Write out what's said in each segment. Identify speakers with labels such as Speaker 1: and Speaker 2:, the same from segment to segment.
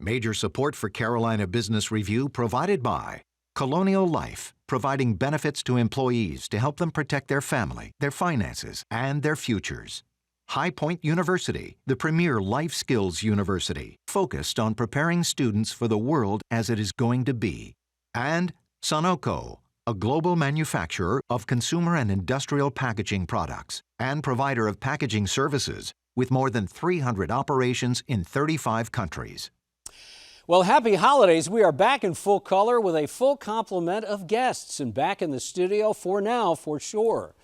Speaker 1: Major support for Carolina Business Review provided by Colonial Life, providing benefits to employees to help them protect their family, their finances, and their futures. High Point University, the premier life skills university, focused on preparing students for the world as it is going to be. And Sunoco, a global manufacturer of consumer and industrial packaging products and provider of packaging services with more than 300 operations in 35 countries.
Speaker 2: Well, happy holidays. We are back in full color with a full complement of guests and back in the studio for now, for sure.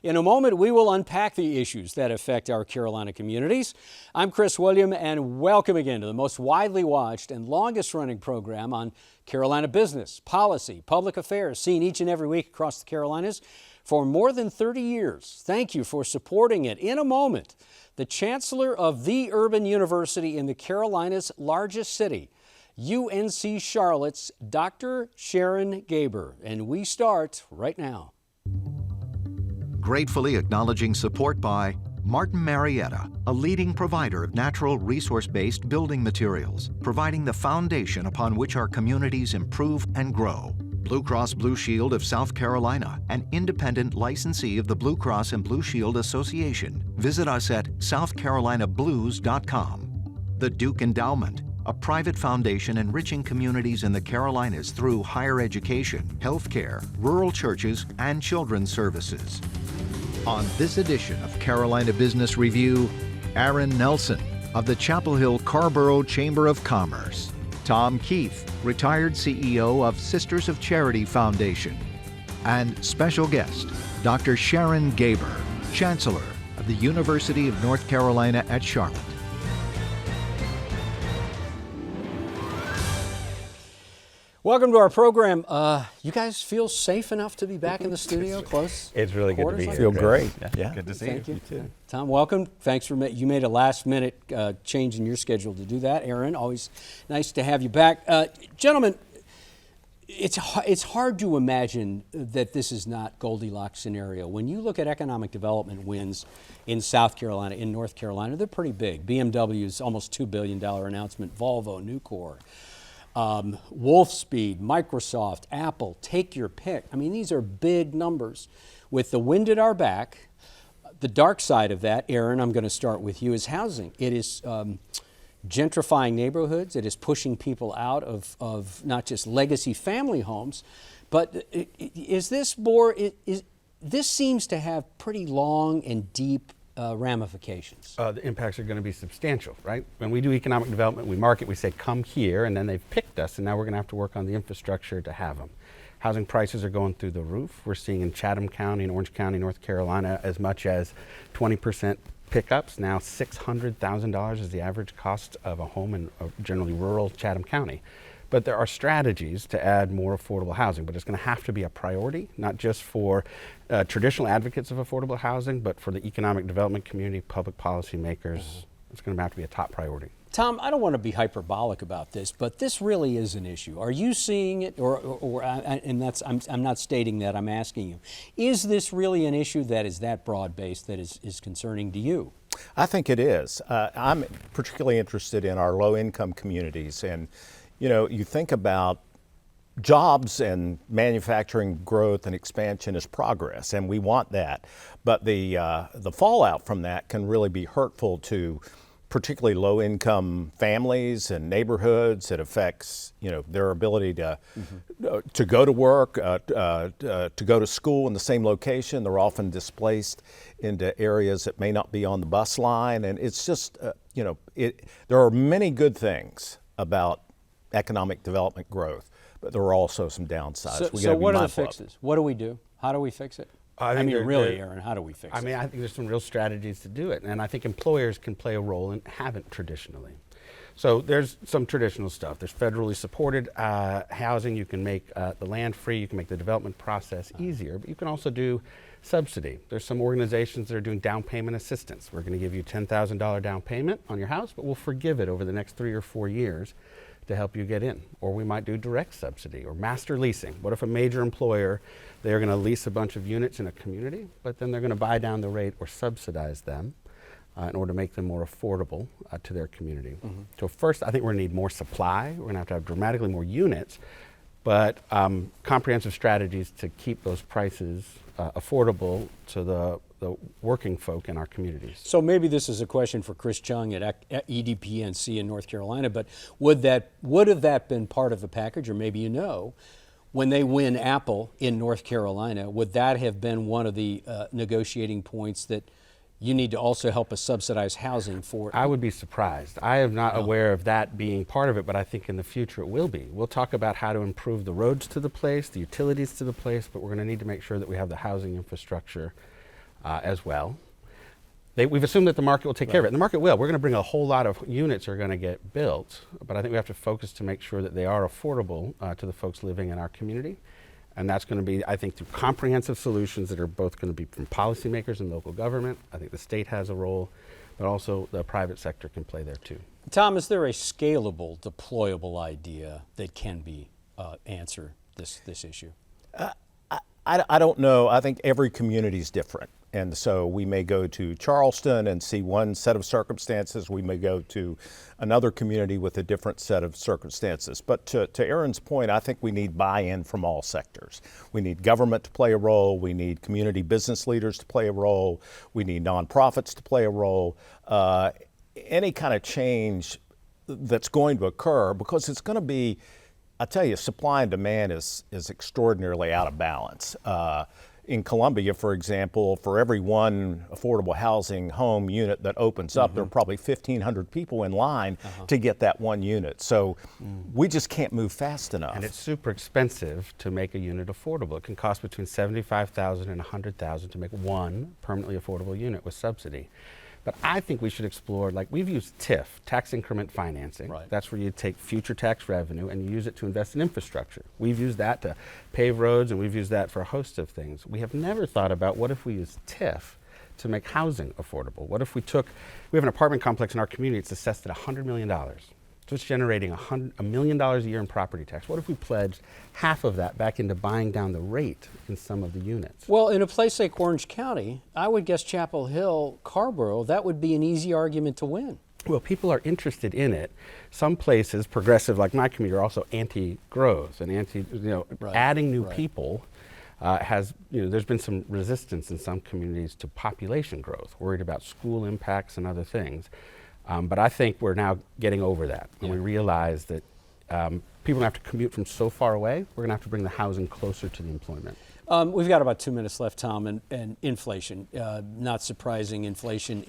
Speaker 2: In a moment, we will unpack the issues that affect our Carolina communities. I'm Chris William, and welcome again to the most widely watched and longest running program on Carolina business, policy, public affairs, seen each and every week across the Carolinas for more than 30 years. Thank you for supporting it. In a moment, the Chancellor of the Urban University in the Carolinas' largest city, UNC Charlotte's Dr. Sharon Gaber. And we start right now.
Speaker 1: Gratefully acknowledging support by Martin Marietta, a leading provider of natural resource-based building materials, providing the foundation upon which our communities improve and grow. Blue Cross Blue Shield of South Carolina, an independent licensee of the Blue Cross and Blue Shield Association. Visit us at southcarolinablues.com. The Duke Endowment, a private foundation enriching communities in the Carolinas through higher education, healthcare, rural churches, and children's services. On this edition of Carolina Business Review, Aaron Nelson of the Chapel Hill Carrboro Chamber of Commerce, Tom Keith, retired CEO of Sisters of Charity Foundation, and special guest, Dr. Sharon Gaber, Chancellor of the University of North Carolina at Charlotte.
Speaker 2: Welcome to our program. You guys feel safe enough to be back in the studio, close?
Speaker 3: It's really good to be here.
Speaker 4: Feel great.
Speaker 3: Yeah. Good to see
Speaker 2: Thank
Speaker 3: you.
Speaker 2: you.
Speaker 3: You too.
Speaker 2: Tom, welcome. Thanks for you made a last-minute change in your schedule to do that. Aaron, always nice to have you back. Gentlemen, it's hard to imagine that this is not Goldilocks scenario. When you look at economic development wins in South Carolina, in North Carolina, they're pretty big. BMW's almost $2 billion announcement, Volvo, Nucor. Wolfspeed, Microsoft, Apple, take your pick. I mean, these are big numbers. With the wind at our back, the dark side of that, Aaron, I'm going to start with you, is housing. It is gentrifying neighborhoods. It is pushing people out of not just legacy family homes, but this seems to have pretty long and deep ramifications.
Speaker 3: The impacts are going to be substantial, right? When we do economic development, we market, we say, come here, and then they've picked us, and now we're going to have to work on the infrastructure to have them. Housing prices are going through the roof. We're seeing in Chatham County and Orange County, North Carolina, as much as 20% pickups. Now $600,000 is the average cost of a home in generally rural Chatham County. But there are strategies to add more affordable housing, but it's going to have to be a priority, not just for traditional advocates of affordable housing, but for the economic development community, public policy makers. It's going to have to be a top priority.
Speaker 2: Tom, I don't want to be hyperbolic about this, but this really is an issue. Are you seeing it, I'm not stating that, I'm asking you. Is this really an issue that is that broad-based that is concerning to you?
Speaker 4: I think it is. I'm particularly interested in our low-income communities, and you think about jobs and manufacturing growth and expansion is progress, and we want that. But the fallout from that can really be hurtful to particularly low-income families and neighborhoods. It affects their ability to go to work, to go to school in the same location. They're often displaced into areas that may not be on the bus line, and it's just there are many good things about economic development growth, but there are also some downsides.
Speaker 2: So what are the fixes? What do we do? How do we fix it? Aaron, how do we fix it?
Speaker 3: I think there's some real strategies to do it, and I think employers can play a role and haven't traditionally. So there's some traditional stuff. There's federally supported housing. You can make the land free. You can make the development process easier, but you can also do subsidy. There's some organizations that are doing down payment assistance. We're going to give you $10,000 down payment on your house, but we'll forgive it over the next 3 or 4 years to help you get in. Or we might do direct subsidy or master leasing. What if a major employer, they're going to lease a bunch of units in a community, but then they're going to buy down the rate or subsidize them in order to make them more affordable to their community. So first, I think we're going to need more supply. We're going to have dramatically more units, but comprehensive strategies to keep those prices affordable to the working folk in our communities.
Speaker 2: So maybe this is a question for Chris Chung at EDPNC in North Carolina, but would have that been part of the package, or maybe when they win Apple in North Carolina, would that have been one of the negotiating points that you need to also help us subsidize housing for?
Speaker 3: I would be surprised. I am not aware of that being part of it, but I think in the future it will be. We'll talk about how to improve the roads to the place, the utilities to the place, but we're going to need to make sure that we have the housing infrastructure as well. We've assumed that the market will take care of it, and the market will. We're going to bring a whole lot of units that are going to get built, but I think we have to focus to make sure that they are affordable to the folks living in our community. And that's going to be, I think, through comprehensive solutions that are both going to be from policymakers and local government. I think the state has a role, but also the private sector can play there too.
Speaker 2: Tom, is there a scalable, deployable idea that can be answer this issue?
Speaker 4: I don't know. I think every community is different. And so we may go to Charleston and see one set of circumstances. We may go to another community with a different set of circumstances. But to Aaron's point, I think we need buy-in from all sectors. We need government to play a role. We need community business leaders to play a role. We need nonprofits to play a role. Any kind of change that's going to occur, because it's going to be, I tell you, supply and demand is extraordinarily out of balance. In Columbia, for example, for every one affordable housing home unit that opens up, there are probably 1,500 people in line to get that one unit. So we just can't move fast enough.
Speaker 3: And it's super expensive to make a unit affordable. It can cost between $75,000 and $100,000 to make one permanently affordable unit with subsidy. But I think we should explore, like we've used TIF, tax increment financing.
Speaker 2: Right.
Speaker 3: That's where you take future tax revenue and you use it to invest in infrastructure. We've used that to pave roads, and we've used that for a host of things. We have never thought about what if we use TIF to make housing affordable. What if we have an apartment complex in our community, it's assessed at $100 million. So it's generating $1 million a year in property tax. What if we pledged half of that back into buying down the rate in some of the units?
Speaker 2: Well, in a place like Orange County, I would guess Chapel Hill, Carrboro, that would be an easy argument to win.
Speaker 3: Well, people are interested in it. Some places, progressive like my community, are also anti-growth and adding new people there's been some resistance in some communities to population growth, worried about school impacts and other things. But I think we're now getting over that, and we realize that people have to commute from so far away. We're going to have to bring the housing closer to the employment.
Speaker 2: We've got about 2 minutes left, Tom, and inflation. Not surprising, inflation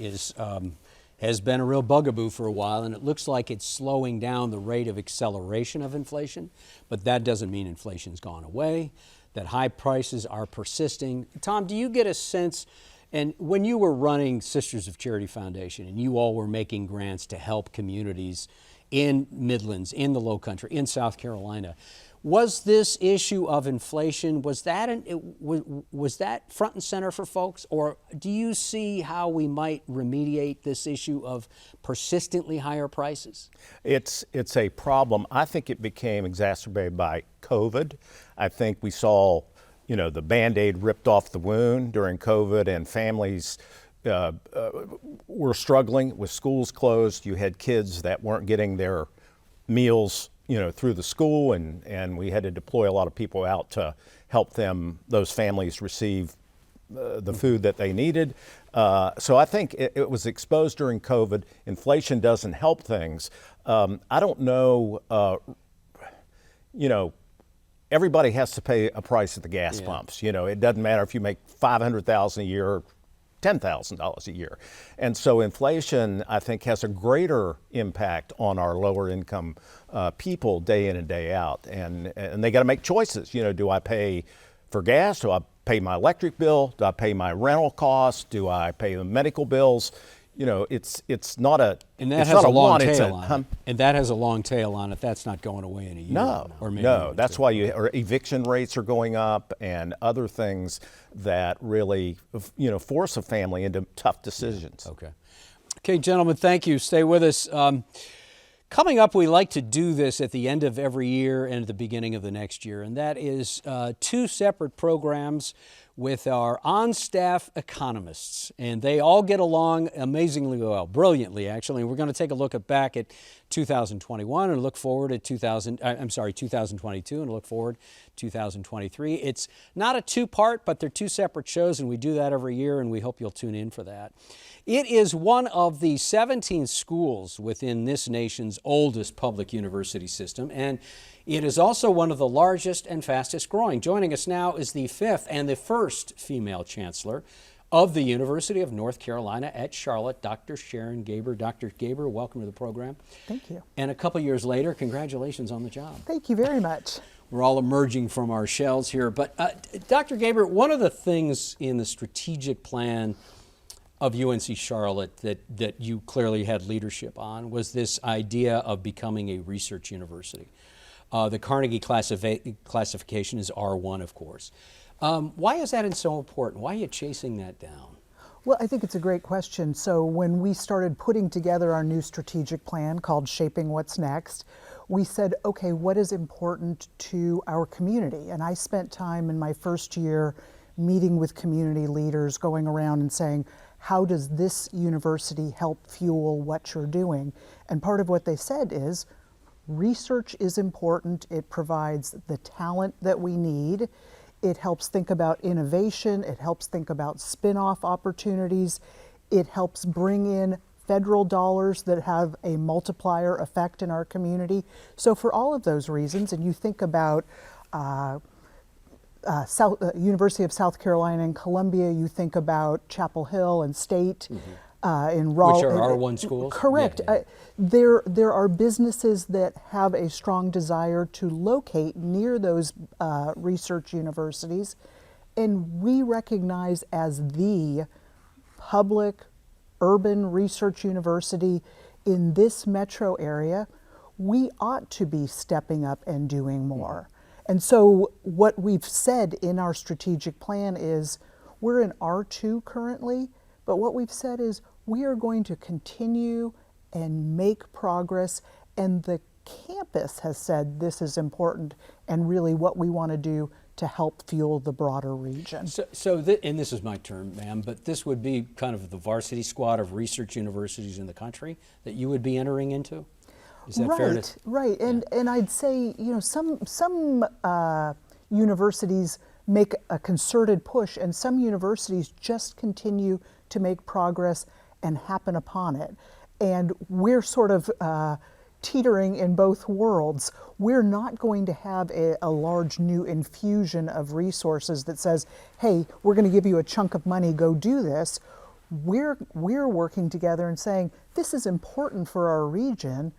Speaker 2: has been a real bugaboo for a while, and it looks like it's slowing down the rate of acceleration of inflation, but that doesn't mean inflation's gone away, that high prices are persisting. Tom, do you get a sense? And when you were running Sisters of Charity Foundation and you all were making grants to help communities in Midlands, in the Low Country, in South Carolina, was this issue of inflation, was that front and center for folks? Or do you see how we might remediate this issue of persistently higher prices?
Speaker 4: It's a problem. I think it became exacerbated by COVID. I think we saw the Band-Aid ripped off the wound during COVID, and families were struggling with schools closed. You had kids that weren't getting their meals, through the school, and we had to deploy a lot of people out to help those families receive the food that they needed. So I think it was exposed during COVID. Inflation doesn't help things. I don't know, everybody has to pay a price at the gas pumps. It doesn't matter if you make $500,000 a year or $10,000 a year. And so inflation, I think, has a greater impact on our lower income people day in and day out. And they got to make choices. Do I pay for gas? Do I pay my electric bill? Do I pay my rental costs? Do I pay the medical bills? It's not a
Speaker 2: and that has a long tail on it. And that has a long tail on it. That's not going away in a year.
Speaker 4: No, that's why eviction rates are going up and other things that really force a family into tough decisions.
Speaker 2: Okay, gentlemen, thank you. Stay with us. Coming up, we like to do this at the end of every year and at the beginning of the next year, and that is 2 separate programs with our on-staff economists, and they all get along amazingly well, brilliantly actually. And we're going to take a look back at 2021 and look forward at 2022 and look forward 2023. It's not a two-part, but they're two separate shows, and we do that every year, and we hope you'll tune in for that. It is one of the 17 schools within this nation's oldest public university system, and it is also one of the largest and fastest growing. Joining us now is the fifth and the first female chancellor of the University of North Carolina at Charlotte, Dr. Sharon Gaber. Dr. Gaber, welcome to the program.
Speaker 5: Thank you.
Speaker 2: And a couple years later, congratulations on the job.
Speaker 5: Thank you very much.
Speaker 2: We're all emerging from our shells here. But Dr. Gaber, one of the things in the strategic plan of UNC Charlotte that you clearly had leadership on was this idea of becoming a research university. The Carnegie classification is R1, of course. Why is that so important? Why are you chasing that down?
Speaker 5: Well, I think it's a great question. So when we started putting together our new strategic plan called Shaping What's Next, we said, okay, what is important to our community? And I spent time in my first year meeting with community leaders, going around and saying, how does this university help fuel what you're doing? And part of what they said is, research is important. It provides the talent that we need. It helps think about innovation. It helps think about spin-off opportunities. It helps bring in federal dollars that have a multiplier effect in our community. So for all of those reasons, and you think about University of South Carolina and Columbia, you think about Chapel Hill and State, in Raleigh.
Speaker 2: Which are R1 schools?
Speaker 5: Correct.
Speaker 2: Yeah.
Speaker 5: There are businesses that have a strong desire to locate near those research universities, and we recognize as the public urban research university in this metro area, we ought to be stepping up and doing more. And so what we've said in our strategic plan is we're in R2 currently, but what we've said is we are going to continue and make progress, and the campus has said this is important and really what we want to do to help fuel the broader region.
Speaker 2: And this is my term, ma'am, but this would be kind of the varsity squad of research universities in the country that you would be entering into? Is that fair to?
Speaker 5: Right, and I'd say, you know, some universities make a concerted push, and some universities just continue to make progress and happen upon it. And we're sort of teetering in both worlds. We're not going to have a large new infusion of resources that says, hey, we're going to give you a chunk of money, go do this. We're working together and saying, this is important for our region.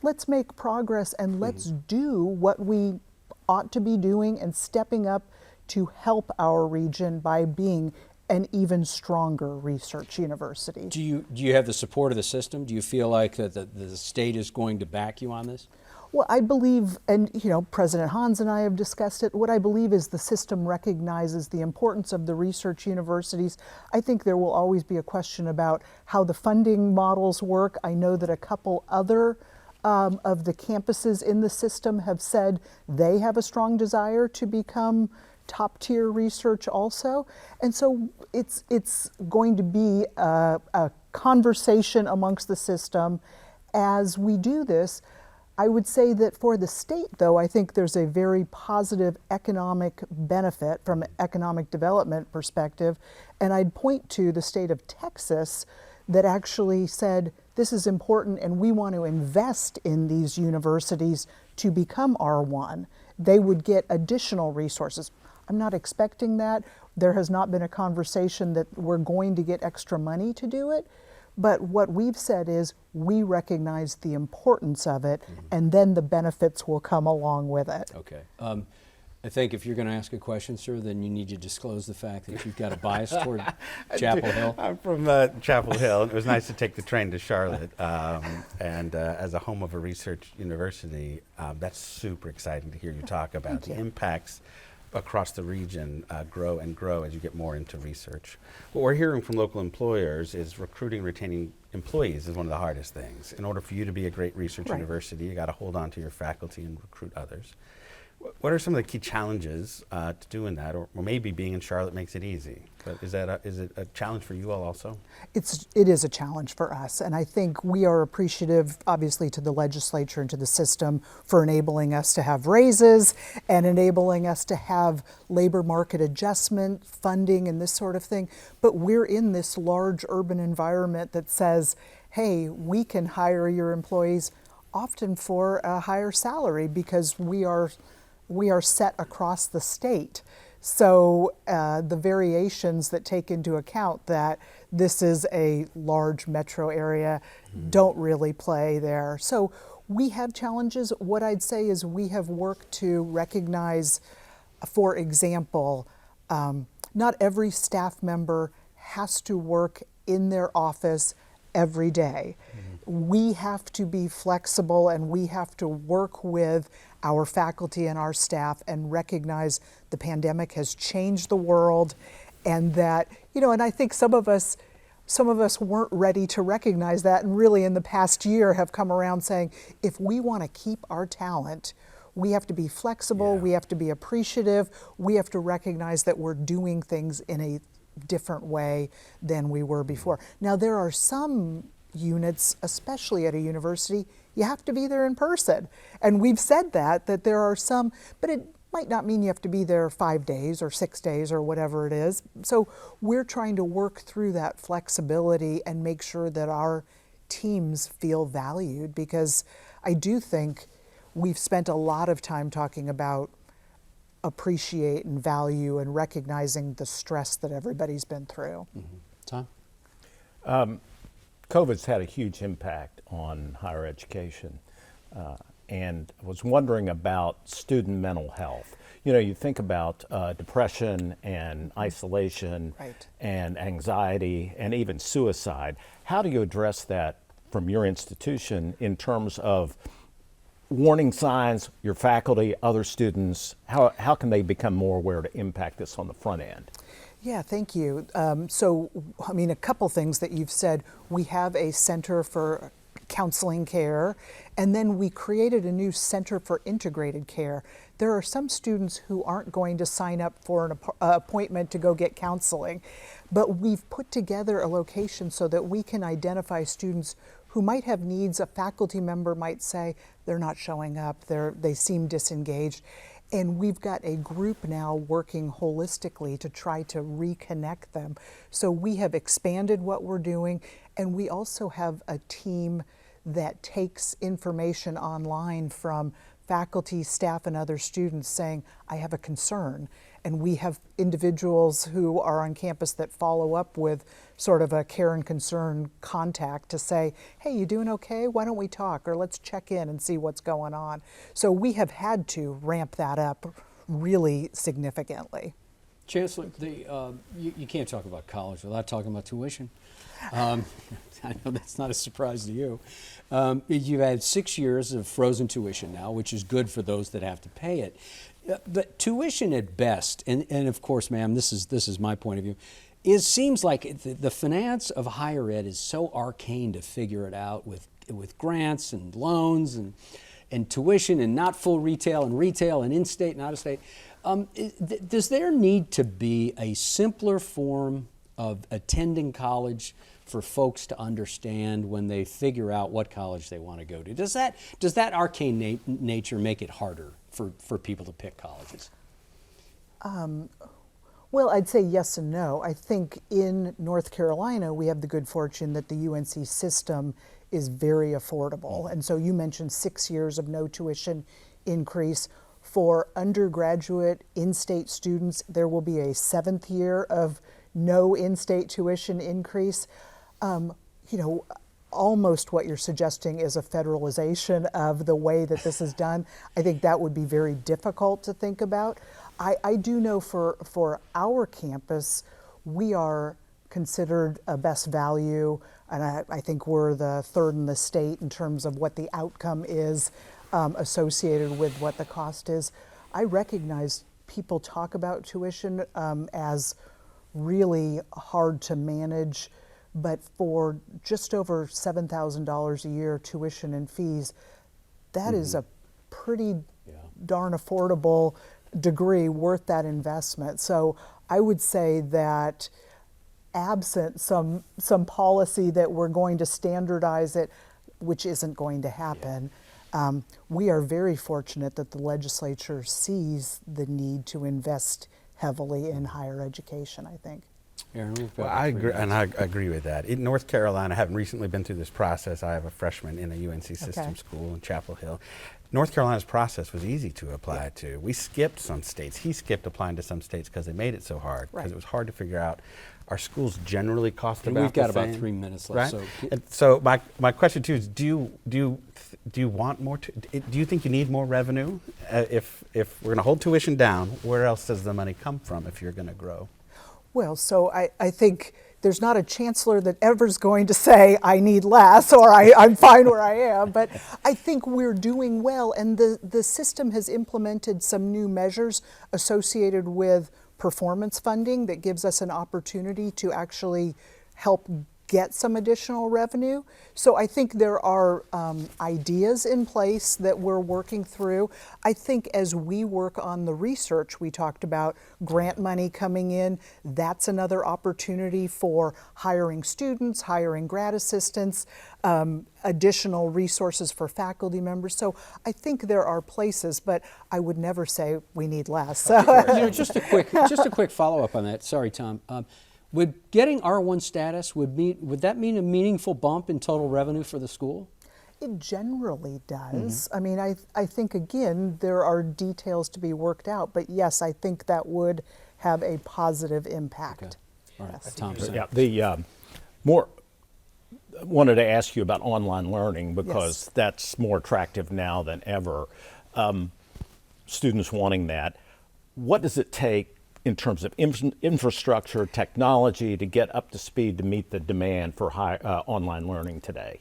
Speaker 5: Let's make progress and let's do what we ought to be doing and stepping up to help our region by being an even stronger research university.
Speaker 2: Do you have the support of the system? Do you feel like that the state is going to back you on this?
Speaker 5: Well, I believe, and you know, President Hans and I have discussed it, what I believe is the system recognizes the importance of the research universities. I think there will always be a question about how the funding models work. I know that a couple other of the campuses in the system have said they have a strong desire to become top tier research also. And so it's going to be a conversation amongst the system as we do this. I would say that for the state, though, I think there's a very positive economic benefit from an economic development perspective. And I'd point to the state of Texas that actually said, this is important and we want to invest in these universities to become R1. They would get additional resources. I'm not expecting that. There has not been a conversation that we're going to get extra money to do it. But what we've said is we recognize the importance of it, and then the benefits will come along with it.
Speaker 2: Okay. I think if you're going to ask a question, sir, then you need to disclose the fact that you've got a bias toward Chapel Hill.
Speaker 3: I'm from Chapel Hill. It was nice to take the train to Charlotte. And as a home of a research university, that's super exciting to hear you talk about. The impacts across the region grow and grow as you get more into research. What we're hearing from local employers is recruiting, retaining employees is one of the hardest things. In order for you to be a great research university, you got to hold on to your faculty and recruit others. What are some of the key challenges to doing that, or maybe being in Charlotte makes it easy? But is it a challenge for you all also?
Speaker 5: It is a challenge for us, and I think we are appreciative, obviously, to the legislature and to the system for enabling us to have raises and enabling us to have labor market adjustment funding and this sort of thing. But we're in this large urban environment that says, hey, we can hire your employees often for a higher salary because we are set across the state. So the variations that take into account that this is a large metro area don't really play there. So we have challenges. What I'd say is we have worked to recognize, for example, not every staff member has to work in their office every day. We have to be flexible and we have to work with our faculty and our staff and recognize the pandemic has changed the world, and that, and I think some of us weren't ready to recognize that, and really in the past year have come around saying, if we want to keep our talent, we have to be flexible, we have to be appreciative, we have to recognize that we're doing things in a different way than we were before. Now, there are some units, especially at a university, you have to be there in person. And we've said that there are some, but it might not mean you have to be there 5 days or 6 days or whatever it is. So we're trying to work through that flexibility and make sure that our teams feel valued, because I do think we've spent a lot of time talking about appreciate and value and recognizing the stress that everybody's been through.
Speaker 2: Tom?
Speaker 4: COVID's had a huge impact on higher education, and I was wondering about student mental health. You think about depression and isolation and anxiety and even suicide. How do you address that from your institution in terms of warning signs, your faculty, other students? How can they become more aware to impact this on the front end?
Speaker 5: Yeah, thank you. So, a couple things that you've said. We have a Center for Counseling Care, and then we created a new Center for Integrated Care. There are some students who aren't going to sign up for an appointment to go get counseling, but we've put together a location so that we can identify students who might have needs. A faculty member might say they're not showing up, they seem disengaged. And we've got a group now working holistically to try to reconnect them. So we have expanded what we're doing, and we also have a team that takes information online from faculty, staff, and other students saying, I have a concern. And we have individuals who are on campus that follow up with sort of a care and concern contact to say, hey, you doing okay? Why don't we talk? Or let's check in and see what's going on. So we have had to ramp that up really significantly.
Speaker 2: Chancellor, you can't talk about college without talking about tuition. I know that's not a surprise to you. You've had 6 years of frozen tuition now, which is good for those that have to pay it. But tuition at best, and of course, ma'am, this is my point of view, seems like the finance of higher ed is so arcane to figure it out with grants and loans and tuition and not full retail and in-state and out-of-state. Does there need to be a simpler form of attending college for folks to understand when they figure out what college they want to go to? Does that arcane nature make it harder for people to pick colleges?
Speaker 5: Well, I'd say yes and no. I think in North Carolina, we have the good fortune that the UNC system is very affordable. And so you mentioned 6 years of no tuition increase. For undergraduate in-state students, there will be a 7th year of no in-state tuition increase. Almost what you're suggesting is a federalization of the way that this is done. I think that would be very difficult to think about. I do know for our campus, we are considered a best value, and I think we're the 3rd in the state in terms of what the outcome is associated with what the cost is. I recognize people talk about tuition as really hard to manage, but for just over $7,000 a year tuition and fees, that is a pretty darn affordable degree worth that investment. So I would say that absent some policy that we're going to standardize it, which isn't going to happen, we are very fortunate that the legislature sees the need to invest heavily in higher education, I think.
Speaker 2: Sharon, we've got
Speaker 3: Well, I agree, and I agree with that. In North Carolina, having recently been through this process, I have a freshman in a UNC system school in Chapel Hill. North Carolina's process was easy to apply to. We skipped some states. He skipped applying to some states because they made it so hard, because it was hard to figure out. Our schools generally cost about
Speaker 2: We've got
Speaker 3: the same,
Speaker 2: about 3 minutes left.
Speaker 3: right?
Speaker 2: So,
Speaker 3: And so my question too is, do you want more? Do you think you need more revenue? If we're going to hold tuition down, where else does the money come from if you're going to grow?
Speaker 5: Well, so I think there's not a chancellor that ever's going to say, I need less, or I'm fine where I am, but I think we're doing well, and the system has implemented some new measures associated with performance funding that gives us an opportunity to actually help get some additional revenue. So I think there are ideas in place that we're working through. I think as we work on the research, we talked about grant money coming in. That's another opportunity for hiring students, hiring grad assistants, additional resources for faculty members. So I think there are places, but I would never say we need less.
Speaker 2: just a quick follow-up on that. Sorry, Tom. Would getting R1 status, would that mean a meaningful bump in total revenue for the school?
Speaker 5: It generally does. I mean, I think, again, there are details to be worked out, but yes, I think that would have a positive impact.
Speaker 2: Okay. All right,
Speaker 5: Yes.
Speaker 2: Tom.
Speaker 4: Yeah, wanted to ask you about online learning, because that's more attractive now than ever. Students wanting that. What does it take in terms of infrastructure, technology, to get up to speed to meet the demand for online learning today?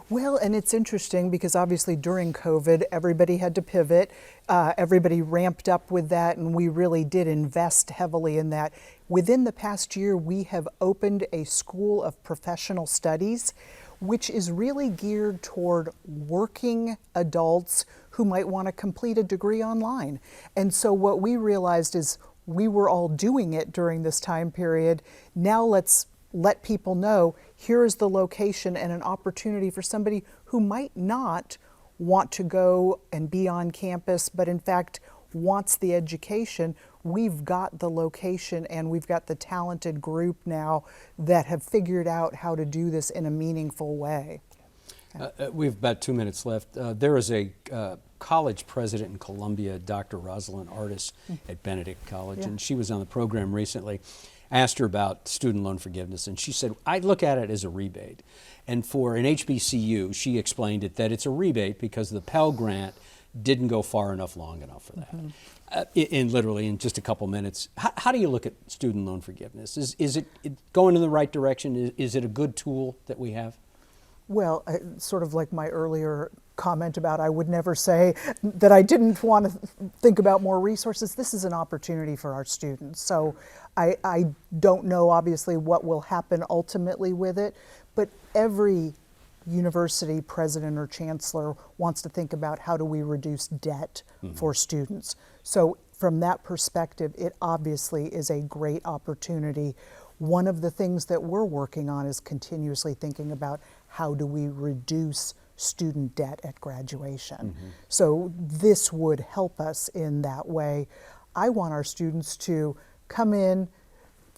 Speaker 5: Well, and it's interesting because obviously during COVID, everybody had to pivot. Everybody ramped up with that, and we really did invest heavily in that. Within the past year, we have opened a School of Professional Studies, which is really geared toward working adults who might want to complete a degree online. And so what we realized is we were all doing it during this time period. Now let's let people know here is the location and an opportunity for somebody who might not want to go and be on campus, but in fact wants the education. We've got the location and we've got the talented group now that have figured out how to do this in a meaningful way.
Speaker 2: We have about 2 minutes left. There is a college president in Columbia, Dr. Rosalind Artis at Benedict College, and she was on the program recently. Asked her about student loan forgiveness, and she said, I look at it as a rebate. And for an HBCU, she explained it that it's a rebate because the Pell Grant didn't go far enough, long enough for that. Literally in just a couple minutes, how do you look at student loan forgiveness? Is it going in the right direction? Is it a good tool that we have?
Speaker 5: Well, sort of like my earlier comment about I would never say that I didn't want to think about more resources. This is an opportunity for our students. So I don't know obviously what will happen ultimately with it, but every university president or chancellor wants to think about how do we reduce debt for students. So from that perspective, it obviously is a great opportunity. One of the things that we're working on is continuously thinking about how do we reduce student debt at graduation. So this would help us in that way. I want our students to come in,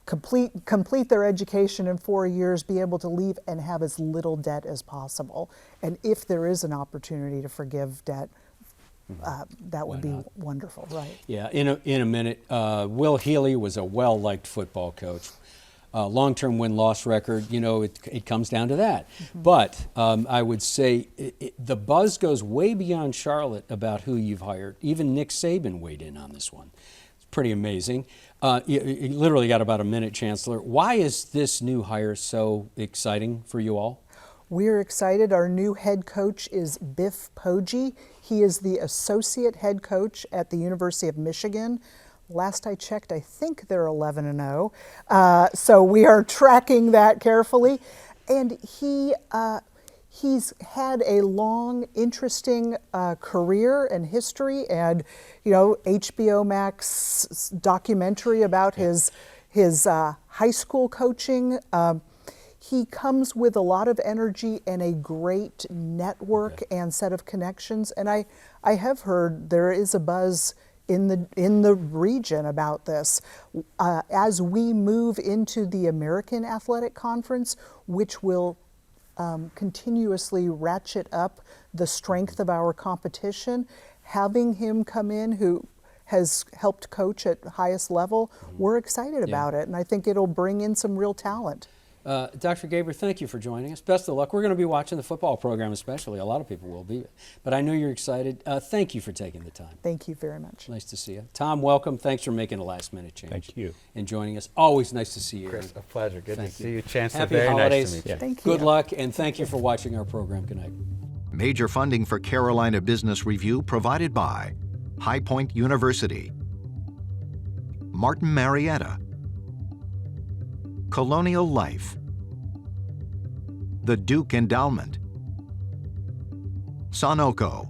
Speaker 5: complete their education in 4 years, be able to leave and have as little debt as possible. And if there is an opportunity to forgive debt, that would be wonderful, right?
Speaker 2: Yeah, in a minute. Will Healy was a well-liked football coach. Long-term win-loss record, you know, it comes down to that. But I would say the buzz goes way beyond Charlotte about who you've hired. Even Nick Saban weighed in on this one. It's pretty amazing. You literally got about a minute, Chancellor. Why is this new hire so exciting for you all?
Speaker 5: We're excited. Our new head coach is Biff Poggi. He is the associate head coach at the University of Michigan. Last I checked, I think they're 11-0. So we are tracking that carefully. And He's had a long, interesting career and history, and HBO Max documentary about his high school coaching. He comes with a lot of energy and a great network and set of connections. And I have heard there is a buzz in the region about this. As we move into the American Athletic Conference, which will continuously ratchet up the strength of our competition, having him come in who has helped coach at the highest level, we're excited about it. And I think it'll bring in some real talent.
Speaker 2: Dr. Gaber, thank you for joining us. Best of luck. We're going to be watching the football program especially. A lot of people will be. But I know you're excited. Thank you for taking the time.
Speaker 5: Thank you very much.
Speaker 2: Nice to see you. Tom, welcome. Thanks for making a last-minute change.
Speaker 4: Thank you.
Speaker 2: And joining us. Always nice to see you.
Speaker 3: Chris, a pleasure. Good
Speaker 2: Thank
Speaker 3: to see you. Chancellor,
Speaker 2: Happy
Speaker 3: very
Speaker 2: holidays.
Speaker 3: nice to meet you.
Speaker 5: Thank you.
Speaker 2: Good luck, and thank you for watching our program. Good night.
Speaker 1: Major funding for Carolina Business Review provided by High Point University, Martin Marietta, Colonial Life, the Duke Endowment, Sonoco,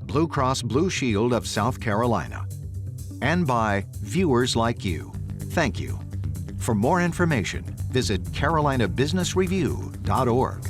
Speaker 1: Blue Cross Blue Shield of South Carolina, and by viewers like you. Thank you. For more information, visit carolinabusinessreview.org.